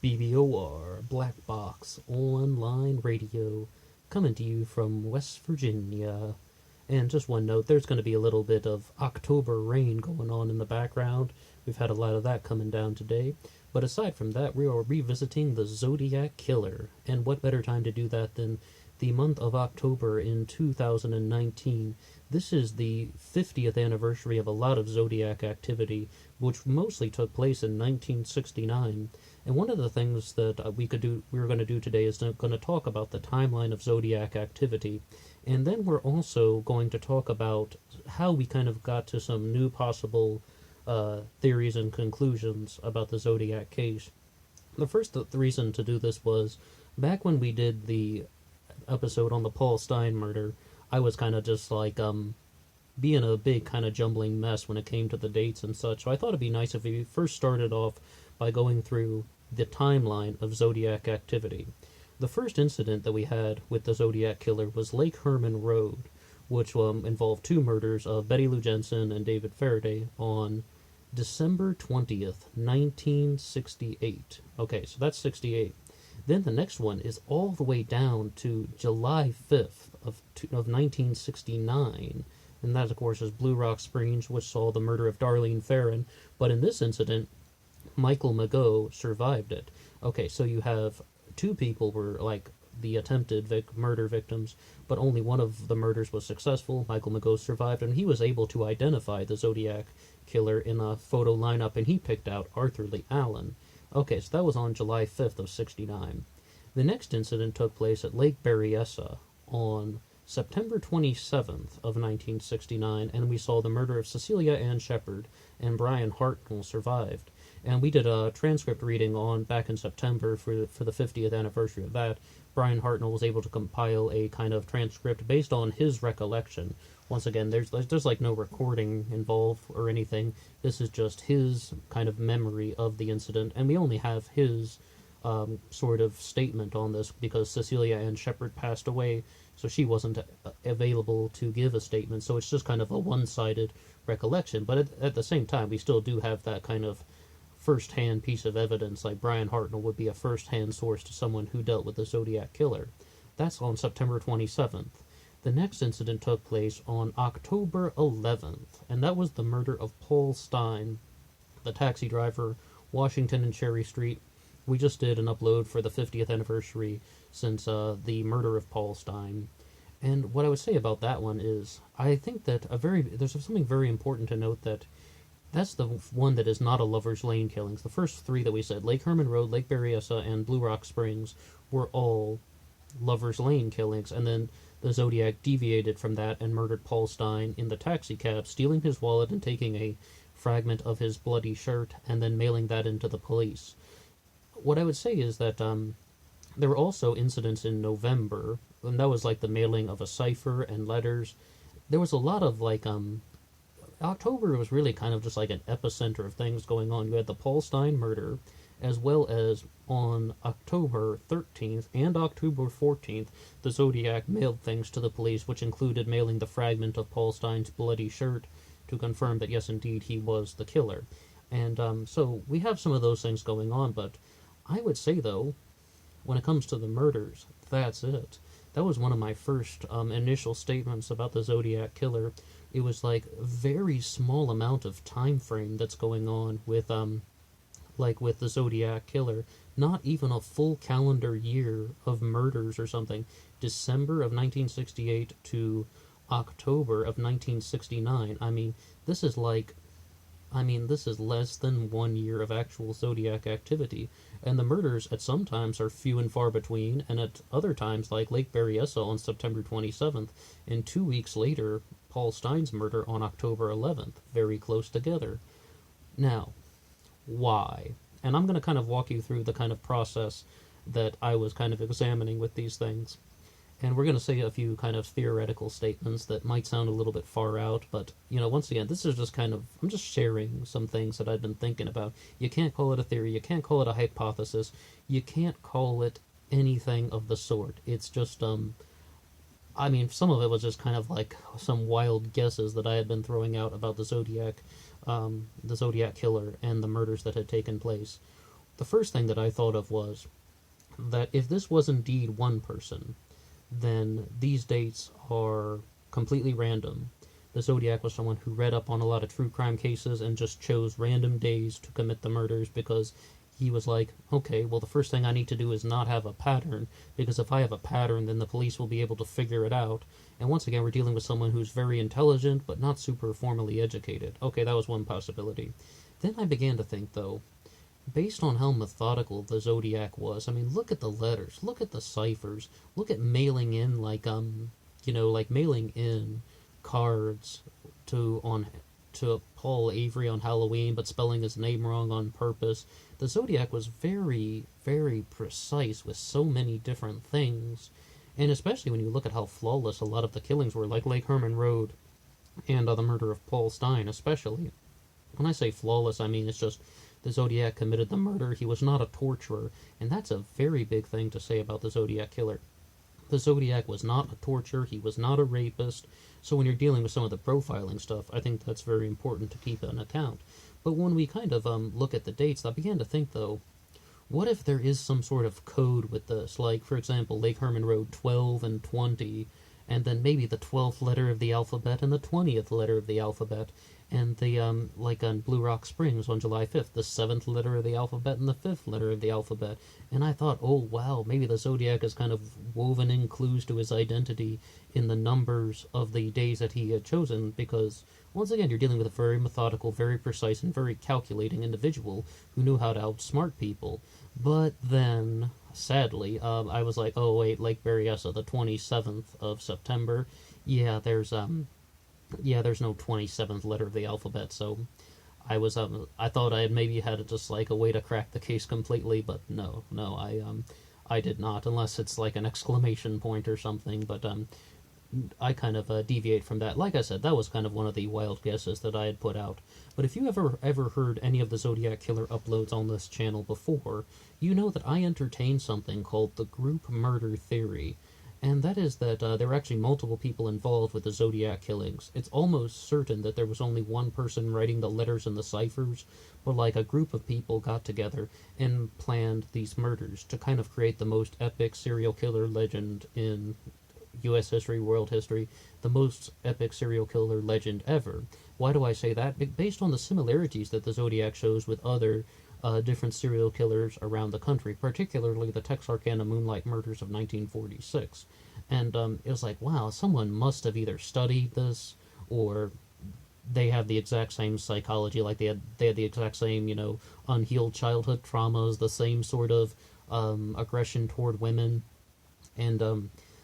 BBOR, Black Box Online Radio, coming to you from West Virginia. And just one note, there's going to be a little bit of October rain going on in the background. We've had a lot of that coming down today. But aside from that, we are revisiting the Zodiac Killer. And what better time to do that than the month of October in 2019. This is the 50th anniversary of a lot of Zodiac activity, which mostly took place in 1969. And one of the things that we were going to do today is going to talk about the timeline of Zodiac activity. And then we're also going to talk about how we kind of got to some new possible theories and conclusions about the Zodiac case. The first reason to do this was back when we did the episode on the Paul Stine murder, I was kind of just like being a big kind of jumbling mess when it came to the dates and such. So I thought it'd be nice if we first started off by going through the timeline of Zodiac activity. The first incident that we had with the Zodiac Killer was Lake Herman Road, which involved two murders of Betty Lou Jensen and David Faraday on December 20th, 1968. Okay, so that's 68. Then the next one is all the way down to July 5th of 1969. And that, of course, is Blue Rock Springs, which saw the murder of Darlene Ferrin. But in this incident, Michael Mageau survived it. Okay, so you have two people were like the attempted murder victims, but only one of the murders was successful. Michael Mageau survived, and he was able to identify the Zodiac Killer in a photo lineup, and he picked out Arthur Lee Allen. Okay, so that was on July 5th of 69. The next incident took place at Lake Berryessa on September 27th of 1969, and we saw the murder of Cecilia Ann Shepard, and Brian Hartnell survived. And we did a transcript reading on back in September for the 50th anniversary of that. Brian Hartnell was able to compile a kind of transcript based on his recollection. Once again, there's like no recording involved or anything. This is just his kind of memory of the incident, and we only have his sort of statement on this because Cecilia Ann Shepard passed away, so she wasn't available to give a statement. So it's just kind of a one-sided recollection. But at the same time, we still do have that kind of first-hand piece of evidence, like Brian Hartnell would be a first-hand source to someone who dealt with the Zodiac Killer. That's on September 27th. The next incident took place on October 11th, and that was the murder of Paul Stine, the taxi driver, Washington and Cherry Street. We just did an upload for the 50th anniversary since the murder of Paul Stine. And what I would say about that one is, I think that there's something very important to note that that's the one that is not a Lover's Lane killings. The first three that we said, Lake Herman Road, Lake Berryessa, and Blue Rock Springs, were all Lover's Lane killings, and then the Zodiac deviated from that and murdered Paul Stine in the taxi cab, stealing his wallet and taking a fragment of his bloody shirt, and then mailing that into the police. What I would say is that there were also incidents in November, and that was like the mailing of a cipher and letters. There was a lot of October was really kind of just like an epicenter of things going on. You had the Paul Stine murder, as well as on October 13th and October 14th, the Zodiac mailed things to the police, which included mailing the fragment of Paul Stine's bloody shirt to confirm that, yes, indeed, he was the killer. And so we have some of those things going on, but I would say, though, when it comes to the murders, that's it. That was one of my first initial statements about the Zodiac Killer. It was like a very small amount of time frame that's going on with with the Zodiac Killer. Not even a full calendar year of murders or something. December of 1968 to October of 1969. This is less than 1 year of actual Zodiac activity. And the murders at some times are few and far between, and at other times, like Lake Berryessa on September 27th, and 2 weeks later, Paul Stine's murder on October 11th, very close together. Now, why? And I'm going to kind of walk you through the kind of process that I was kind of examining with these things. And we're going to say a few kind of theoretical statements that might sound a little bit far out, but, once again, this is just kind of, I'm just sharing some things that I've been thinking about. You can't call it a theory, you can't call it a hypothesis, you can't call it anything of the sort. It's just, some of it was just kind of like some wild guesses that I had been throwing out about the Zodiac Killer and the murders that had taken place. the first thing that I thought of was that if this was indeed one person, then these dates are completely random. The Zodiac was someone who read up on a lot of true crime cases and just chose random days to commit the murders because he was like, okay, well, the first thing I need to do is not have a pattern, because if I have a pattern, then the police will be able to figure it out. And once again, we're dealing with someone who's very intelligent, but not super formally educated. Okay, that was one possibility. Then I began to think, though, based on how methodical the Zodiac was, I mean, look at the letters, look at the ciphers, look at mailing in, like mailing in cards to Paul Avery on Halloween, but spelling his name wrong on purpose. The Zodiac was very, very precise with so many different things, and especially when you look at how flawless a lot of the killings were, like Lake Herman Road and the murder of Paul Stein, especially. When I say flawless, I mean it's just the Zodiac committed the murder. He was not a torturer, and that's a very big thing to say about the Zodiac killer. The Zodiac was not a torturer, he was not a rapist, so when you're dealing with some of the profiling stuff, I think that's very important to keep on account. But when we kind of look at the dates, I began to think, though, what if there is some sort of code with this? Like, for example, Lake Herman Road 12 and 20, and then maybe the 12th letter of the alphabet and the 20th letter of the alphabet, and the, like on Blue Rock Springs on July 5th, the 7th letter of the alphabet and the 5th letter of the alphabet. And I thought, oh wow, maybe the Zodiac has kind of woven in clues to his identity in the numbers of the days that he had chosen, because, once again, you're dealing with a very methodical, very precise, and very calculating individual who knew how to outsmart people. But then, sadly, I was like, oh wait, Lake Berryessa, the 27th of September, there's no 27th letter of the alphabet, so I thought I had maybe had just like a way to crack the case completely, but no, I did not, unless it's like an exclamation point or something, but I kind of deviate from that. Like I said, that was kind of one of the wild guesses that I had put out. But if you ever heard any of the Zodiac Killer uploads on this channel before, you know that I entertain something called the group murder theory. And that is that there were actually multiple people involved with the Zodiac killings. It's almost certain that there was only one person writing the letters and the ciphers, but like a group of people got together and planned these murders to kind of create the most epic serial killer legend in U.S. history, world history, the most epic serial killer legend ever. Why do I say that? Based on the similarities that the Zodiac shows with other different serial killers around the country, particularly the Texarkana Moonlight Murders of 1946. And it was like, wow, someone must have either studied this, or they have the exact same psychology, like they had the exact same, unhealed childhood traumas, the same sort of aggression toward women, and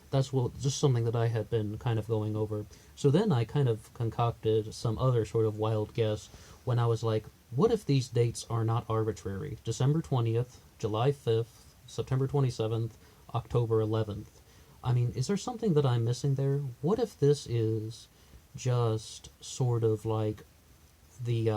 that's just something that I had been kind of going over. So then I kind of concocted some other sort of wild guess when I was like, what if these dates are not arbitrary? December 20th, July 5th, September 27th, October 11th. I mean, is there something that I'm missing there? What if this is just sort of like the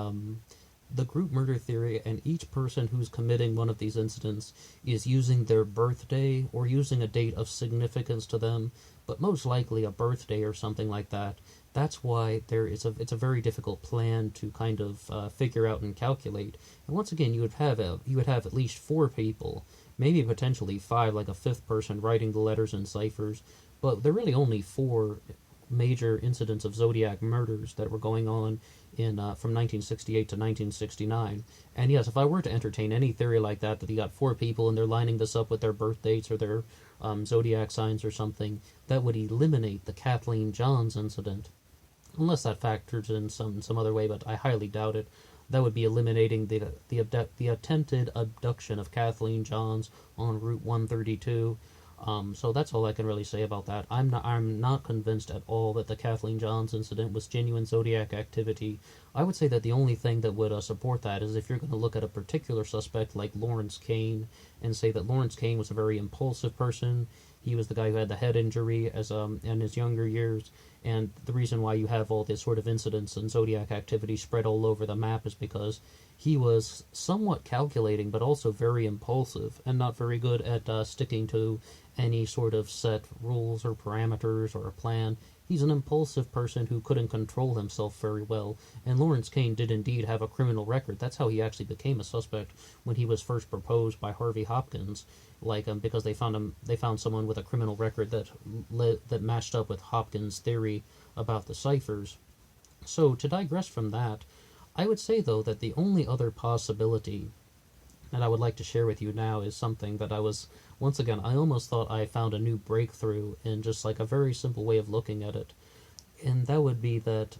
group murder theory, and each person who's committing one of these incidents is using their birthday or using a date of significance to them, but most likely a birthday or something like that. That's why it's a very difficult plan to kind of figure out and calculate. And once again, you would have at least 4 people, maybe potentially 5, like a 5th person writing the letters and ciphers. But there are really only 4 major incidents of Zodiac murders that were going on in from 1968 to 1969. And yes, if I were to entertain any theory like that you got 4 people and they're lining this up with their birth dates or their zodiac signs or something, that would eliminate the Kathleen Johns incident. Unless that factors in some other way, but I highly doubt it. That would be eliminating the attempted abduction of Kathleen Johns on Route 132. So that's all I can really say about that. I'm not convinced at all that the Kathleen Johns incident was genuine Zodiac activity. I would say that the only thing that would support that is if you're going to look at a particular suspect like Lawrence Kane and say that Lawrence Kane was a very impulsive person. He was the guy who had the head injury in his younger years, and the reason why you have all this sort of incidents and Zodiac activity spread all over the map is because he was somewhat calculating, but also very impulsive, and not very good at sticking to any sort of set rules or parameters or a plan. He's an impulsive person who couldn't control himself very well, and Lawrence Kane did indeed have a criminal record. That's how he actually became a suspect when he was first proposed by Harvey Hopkins, because they found someone with a criminal record that matched up with Hopkins' theory about the ciphers. So to digress from that, I would say though that the only other possibility that I would like to share with you now is something that once again, I almost thought I found a new breakthrough in just like a very simple way of looking at it. And that would be that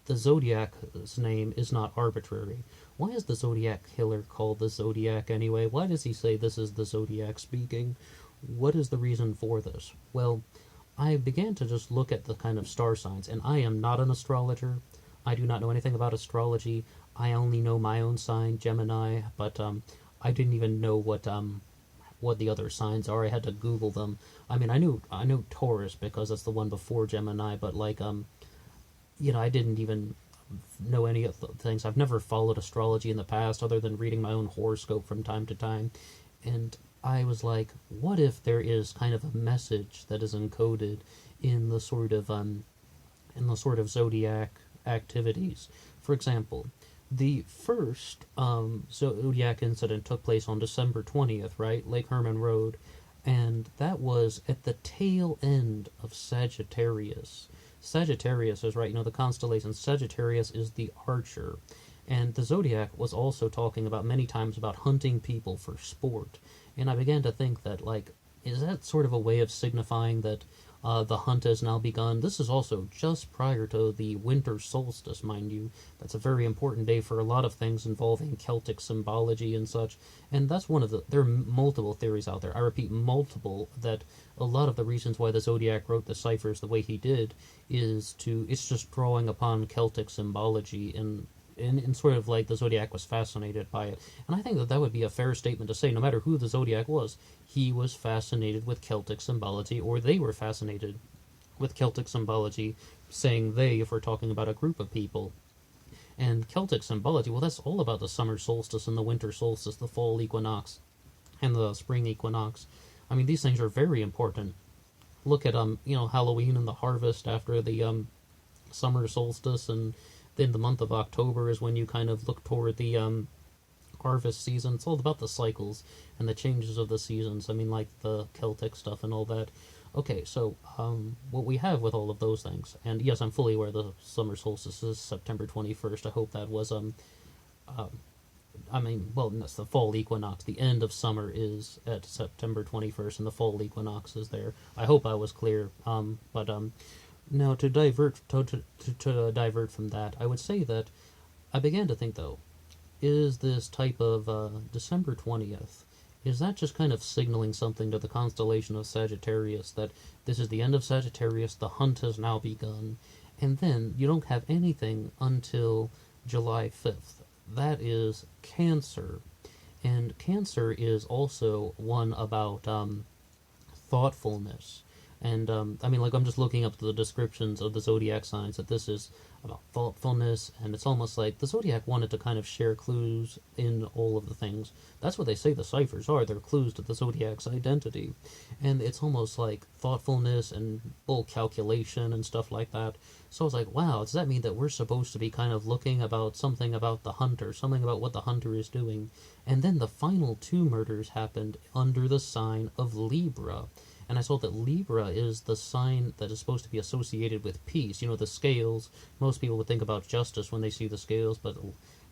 the Zodiac's name is not arbitrary. Why is the Zodiac killer called the Zodiac anyway? Why does he say this is the Zodiac speaking? What is the reason for this? Well, I began to just look at the kind of star signs, and I am not an astrologer. I do not know anything about astrology. I only know my own sign, Gemini, but I didn't even know what the other signs are. I had to Google them. I mean, I knew Taurus because that's the one before Gemini, but I didn't even know any of the things. I've never followed astrology in the past other than reading my own horoscope from time to time. And I was like, what if there is kind of a message that is encoded in the sort of zodiac activities? For example, the first Zodiac incident took place on December 20th, right? Lake Herman Road. And that was at the tail end of Sagittarius. Sagittarius is, right, the constellation. Sagittarius is the archer. And the Zodiac was also talking about many times about hunting people for sport. And I began to think that, is that sort of a way of signifying that the hunt has now begun? This is also just prior to the winter solstice, mind you. That's a very important day for a lot of things involving Celtic symbology and such. And that's there are multiple theories out there. I repeat, multiple, that a lot of the reasons why the Zodiac wrote the ciphers the way he did it's just drawing upon Celtic symbology and sort of like the Zodiac was fascinated by it. And I think that would be a fair statement to say, no matter who the Zodiac was, he was fascinated with Celtic symbology, or they were fascinated with Celtic symbology, saying they if we're talking about a group of people. And Celtic symbology, well, that's all about the summer solstice and the winter solstice, the fall equinox, and the spring equinox. I mean, these things are very important. Look at, Halloween and the harvest after the summer solstice, and then the month of October is when you kind of look toward the harvest season. It's all about the cycles and the changes of the seasons. I mean, like the Celtic stuff and all that. Okay, so what we have with all of those things, and yes, I'm fully aware the summer solstice is September 21st. I hope that was that's the fall equinox. The end of summer is at September 21st, and the fall equinox is there. I hope I was clear. Now, to divert from that, I would say that I began to think, though, is this type of December 20th, is that just kind of signaling something to the constellation of Sagittarius, that this is the end of Sagittarius, the hunt has now begun, and then you don't have anything until July 5th. That is Cancer. And Cancer is also one about thoughtfulness. And, I'm just looking up the descriptions of the Zodiac signs, that this is about thoughtfulness, and it's almost like the Zodiac wanted to kind of share clues in all of the things. That's what they say the ciphers are. They're clues to the Zodiac's identity. And it's almost like thoughtfulness and full calculation and stuff like that. So I was like, wow, does that mean that we're supposed to be kind of looking about something about the hunter, something about what the hunter is doing? And then the final two murders happened under the sign of Libra. And I saw that Libra is the sign that is supposed to be associated with peace. The scales. Most people would think about justice when they see the scales, but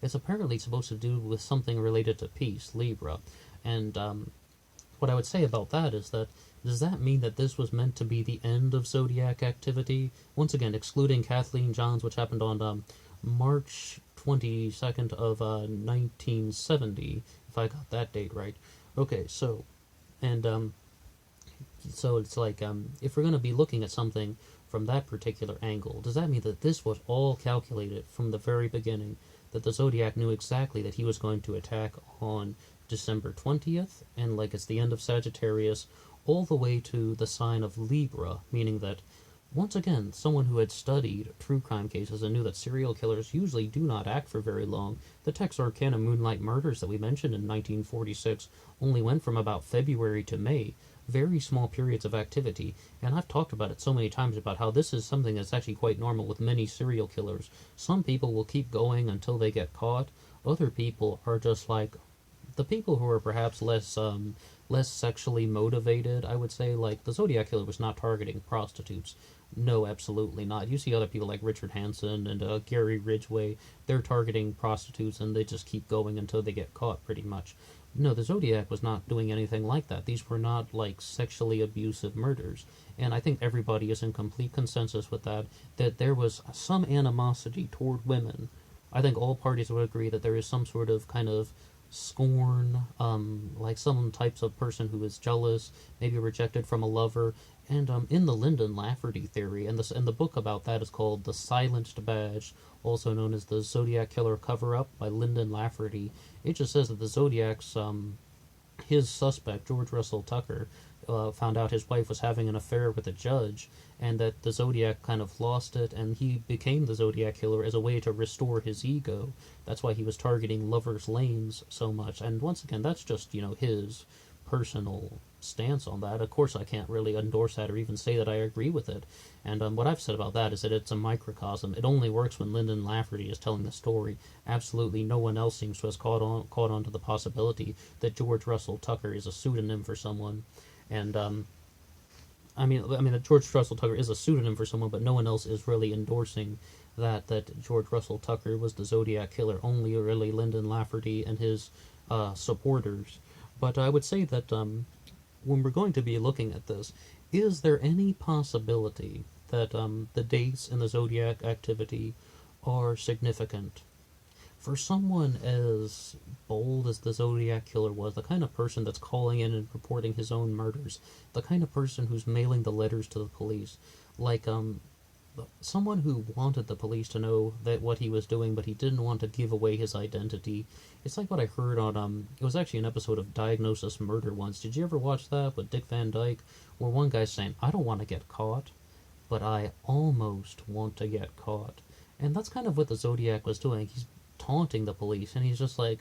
it's apparently supposed to do with something related to peace, Libra. And what I would say about that is that, does that mean that this was meant to be the end of Zodiac activity? Once again, excluding Kathleen Johns, which happened on March 22nd of 1970, if I got that date right. Okay, so it's like, if we're going to be looking at something from that particular angle, does that mean that this was all calculated from the very beginning, that the Zodiac knew exactly that he was going to attack on December 20th, and it's the end of Sagittarius, all the way to the sign of Libra, meaning that, once again, someone who had studied true crime cases and knew that serial killers usually do not act for very long. The Texarkana Moonlight murders that we mentioned in 1946 only went from about February to May. very small periods of activity. And I've talked about it so many times about how this is something that's actually quite normal with many serial killers. Some people will keep going until they get caught. Other people are just like the people who are perhaps less sexually motivated. I would say, like, the Zodiac killer was not targeting prostitutes. No, absolutely not. You see other people like Richard Hansen and Gary Ridgway. They're targeting prostitutes, and they just keep going until they get caught, pretty much. No, the Zodiac was not doing anything like that. These were not, like, sexually abusive murders. And I think everybody is in complete consensus with that, that there was some animosity toward women. I think all parties would agree that there is some sort of kind of scorn, like some types of person who is jealous, maybe rejected from a lover. And in the Lyndon Lafferty theory, and the book about that is called The Silenced Badge, also known as the Zodiac Killer Cover-Up by Lyndon Lafferty. It just says that the Zodiac's, his suspect, George Russell Tucker, found out his wife was having an affair with a judge, and that the Zodiac kind of lost it, and he became the Zodiac Killer as a way to restore his ego. That's why he was targeting lovers' lanes so much. And once again, that's just, his personal stance on that. Of course, I can't really endorse that or even say that I agree with it. And what I've said about that is that it's a microcosm. It only works when Lyndon Lafferty is telling the story. Absolutely no one else seems to have caught on to the possibility that George Russell Tucker is a pseudonym for someone. And I mean that George Russell Tucker is a pseudonym for someone, but no one else is really endorsing that George Russell Tucker was the Zodiac Killer. Only really Lyndon Lafferty and his supporters. But I would say that when we're going to be looking at this, is there any possibility that the dates in the Zodiac activity are significant? For someone as bold as the Zodiac Killer was, the kind of person that's calling in and reporting his own murders, the kind of person who's mailing the letters to the police, like someone who wanted the police to know that what he was doing, but he didn't want to give away his identity. It's like what I heard on it was actually an episode of Diagnosis Murder once. Did you ever watch that with Dick Van Dyke, where one guy's saying, "I don't want to get caught, but I almost want to get caught." And that's kind of what the Zodiac was doing. He's taunting the police, and he's just like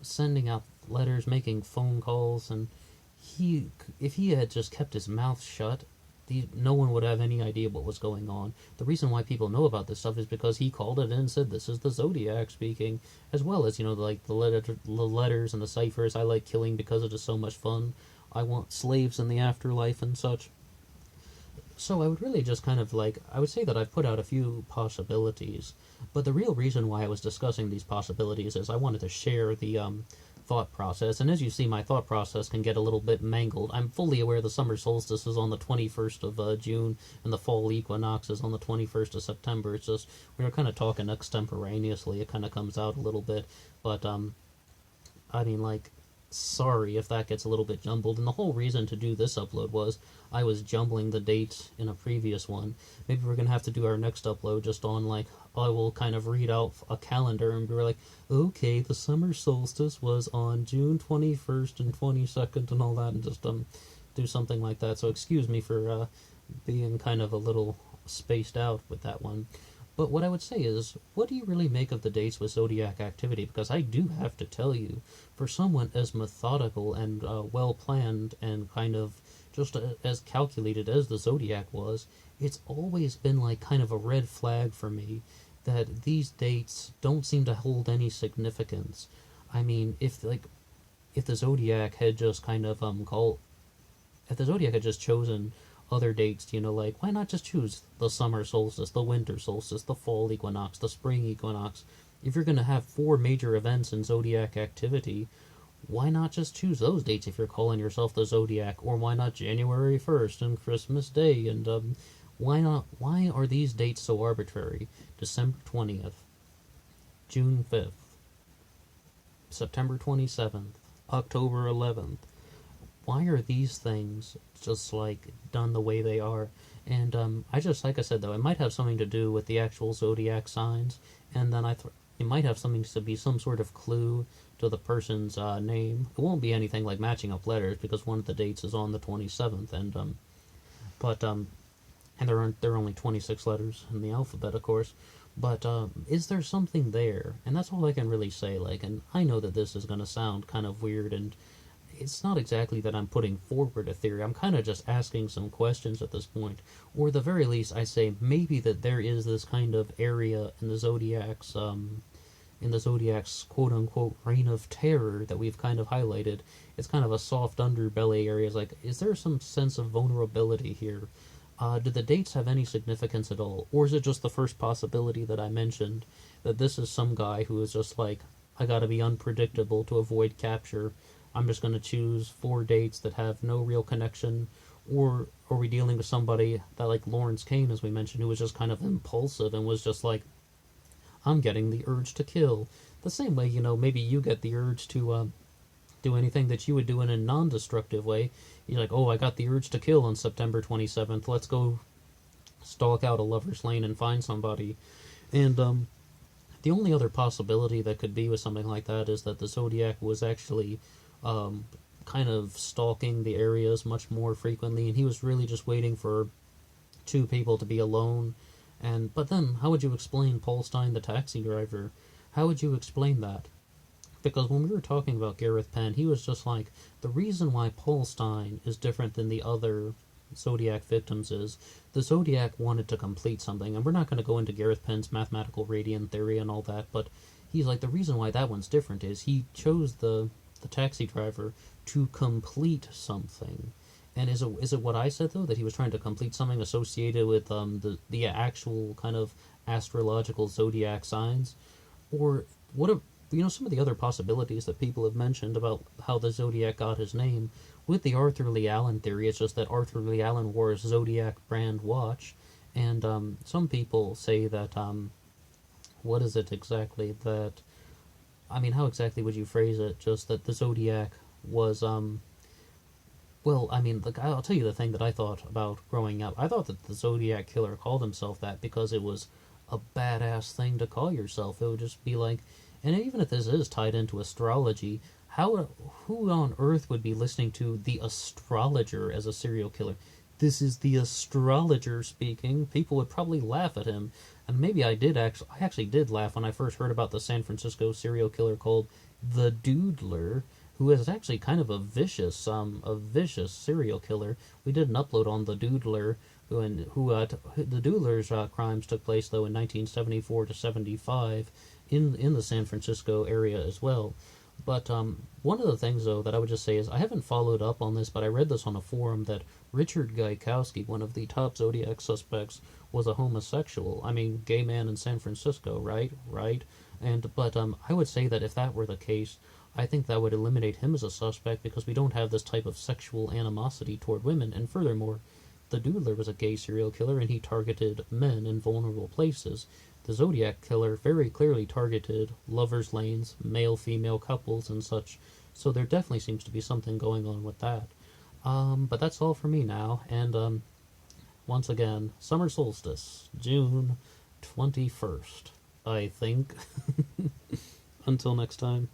sending out letters, making phone calls, and if he had just kept his mouth shut, no one would have any idea what was going on. The reason why people know about this stuff is because he called it in and said, "This is the Zodiac speaking," as well as, like the letters and the ciphers. "I like killing because it is so much fun. I want slaves in the afterlife," and such. So I would really just kind of I would say that I've put out a few possibilities, but the real reason why I was discussing these possibilities is I wanted to share the thought process. And as you see, my thought process can get a little bit mangled. I'm fully aware the summer solstice is on the 21st of June, and the fall equinox is on the 21st of September. It's just, we were kind of talking extemporaneously. It kind of comes out a little bit, but I mean, sorry if that gets a little bit jumbled. And the whole reason to do this upload was I was jumbling the dates in a previous one. Maybe we're going to have to do our next upload just on, I will kind of read out a calendar and be like, okay, the summer solstice was on June 21st and 22nd and all that, and just do something like that. So excuse me for being kind of a little spaced out with that one. But what I would say is, what do you really make of the dates with Zodiac activity? Because I do have to tell you, for someone as methodical and well-planned and kind of just as calculated as the Zodiac was, it's always been kind of a red flag for me that these dates don't seem to hold any significance. I mean, if the Zodiac had just kind of if the Zodiac had just chosen other dates, why not just choose the summer solstice, the winter solstice, the fall equinox, the spring equinox? If you're going to have 4 major events in Zodiac activity, why not just choose those dates if you're calling yourself the Zodiac? Or why not January 1st and Christmas Day? And why are these dates so arbitrary? December 20th, June 5th, September 27th, October 11th. Why are these things just done the way they are? And I just, like I said, though, it might have something to do with the actual Zodiac signs, and then it might have something to be some sort of clue to the person's name. It won't be anything like matching up letters, because one of the dates is on the 27th, and there are only 26 letters in the alphabet, of course. But is there something there? And that's all I can really say. And I know that this is going to sound kind of weird, and it's not exactly that I'm putting forward a theory. I'm kind of just asking some questions at this point. Or at the very least, I say maybe that there is this kind of area in the Zodiac's quote unquote reign of terror that we've kind of highlighted. It's kind of a soft underbelly area. It's like, is there some sense of vulnerability here? Do the dates have any significance at all? Or is it just the first possibility that I mentioned, that this is some guy who is just like, I gotta be unpredictable to avoid capture. I'm just gonna choose 4 dates that have no real connection. Or are we dealing with somebody that, like Lawrence Kane, as we mentioned, who was just kind of impulsive and was just like, I'm getting the urge to kill. The same way, maybe you get the urge to do anything that you would do in a non-destructive way. You're like, oh, I got the urge to kill on September 27th. Let's go stalk out a lover's lane and find somebody. And the only other possibility that could be with something like that is that the Zodiac was actually kind of stalking the areas much more frequently, and he was really just waiting for 2 people to be alone. But then, how would you explain Paul Stein, the taxi driver? How would you explain that? Because when we were talking about Gareth Penn, he was just like, the reason why Paul Stein is different than the other Zodiac victims is the Zodiac wanted to complete something, and we're not going to go into Gareth Penn's mathematical radian theory and all that, but he's like, the reason why that one's different is he chose the taxi driver to complete something. And is it what I said, though, that he was trying to complete something associated with the actual kind of astrological zodiac signs? Or what if, some of the other possibilities that people have mentioned about how the Zodiac got his name, with the Arthur Lee Allen theory, it's just that Arthur Lee Allen wore a Zodiac brand watch, and some people say that, what is it exactly that, I mean, how exactly would you phrase it? Just that the Zodiac was, well, I mean, I'll tell you the thing that I thought about growing up. I thought that the Zodiac Killer called himself that because it was a badass thing to call yourself. It would just be like, and even if this is tied into astrology, who on earth would be listening to the astrologer as a serial killer? This is the astrologer speaking. People would probably laugh at him. And maybe I actually did laugh when I first heard about the San Francisco serial killer called the Doodler, who is actually kind of a vicious serial killer. We did an upload on the Doodler, the Doodler's crimes took place though in 1974 to 75 in the San Francisco area as well. But one of the things though that I would just say is I haven't followed up on this, but I read this on a forum that Richard Gaikowski, one of the top Zodiac suspects, was a homosexual. I mean, gay man in San Francisco, right? But I would say that if that were the case, I think that would eliminate him as a suspect because we don't have this type of sexual animosity toward women. And furthermore, the Doodler was a gay serial killer and he targeted men in vulnerable places. The Zodiac Killer very clearly targeted lovers' lanes, male-female couples, and such. So there definitely seems to be something going on with that. But that's all for me now. And once again, summer solstice, June 21st, I think. Until next time.